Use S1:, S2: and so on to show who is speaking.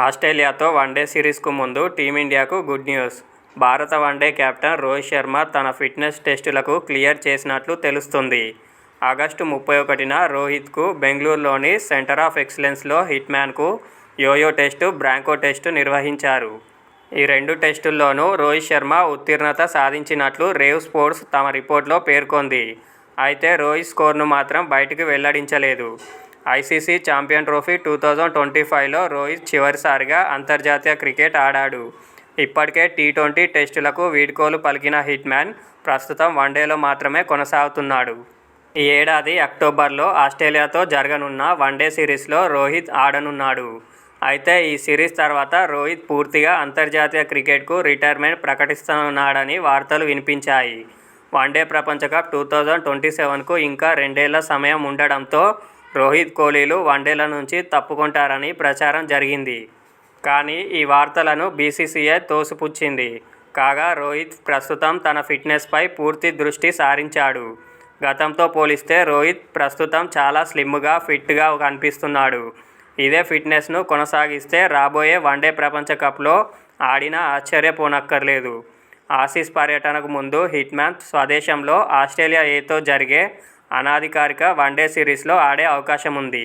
S1: ఆస్ట్రేలియాతో one day సిరీస్కు ముందు టీమిండియాకు good news. భారత వన్డే కెప్టెన్ రోహిత్ శర్మ తన ఫిట్నెస్ టెస్టులకు క్లియర్ చేసినట్లు తెలుస్తుంది. ఆగస్టు 31న రోహిత్కు బెంగళూరులోని సెంటర్ ఆఫ్ ఎక్సలెన్స్లో హిట్మ్యాన్కు యోయో టెస్టు, బ్రాంకో టెస్టు నిర్వహించారు. ఈ రెండు టెస్టుల్లోనూ రోహిత్ శర్మ ఉత్తీర్ణత సాధించినట్లు రేవ్ స్పోర్ట్స్ తమ రిపోర్టులో పేర్కొంది. అయితే రోహిత్ స్కోర్ను మాత్రం బయటకు వెల్లడించలేదు. ఐసీసీ ఛాంపియన్ ట్రోఫీ 2025లో రోహిత్ చివరిసారిగా అంతర్జాతీయ క్రికెట్ ఆడాడు. ఇప్పటికే టీ20 టెస్టులకు వీడ్కోలు పలికిన హిట్మ్యాన్ ప్రస్తుతం వన్డేలో మాత్రమే కొనసాగుతున్నాడు. ఈ ఏడాది అక్టోబర్లో ఆస్ట్రేలియాతో జరగనున్న వన్డే సిరీస్లో రోహిత్ ఆడనున్నాడు. అయితే ఈ సిరీస్ తర్వాత రోహిత్ పూర్తిగా అంతర్జాతీయ క్రికెట్కు రిటైర్మెంట్ ప్రకటిస్తున్నాడని వార్తలు వినిపించాయి. వన్డే ప్రపంచ కప్ 2027కు ఇంకా 2 ఏళ్ల సమయం ఉండడంతో రోహిత్, కోహ్లీలు వన్డేల నుంచి తప్పుకొంటారని ప్రచారం జరిగింది. కానీ ఈ వార్తలను బీసీసీఐ తోసిపుచ్చింది. కాగా రోహిత్ ప్రస్తుతం తన ఫిట్నెస్పై పూర్తి దృష్టి సారించాడు. గతంతో పోలిస్తే రోహిత్ ప్రస్తుతం చాలా స్లిమ్గా, ఫిట్గా కనిపిస్తున్నాడు. ఇదే ఫిట్నెస్ను కొనసాగిస్తే రాబోయే వన్డే ప్రపంచ కప్లో ఆడినా ఆశ్చర్యపోనక్కర్లేదు. ఆసీస్ పర్యటనకు ముందు హిట్మ్యాన్ స్వదేశంలో ఆస్ట్రేలియా ఏతో జరిగే అనాధికారిక వన్డే సిరీస్లో ఆడే అవకాశం ఉంది.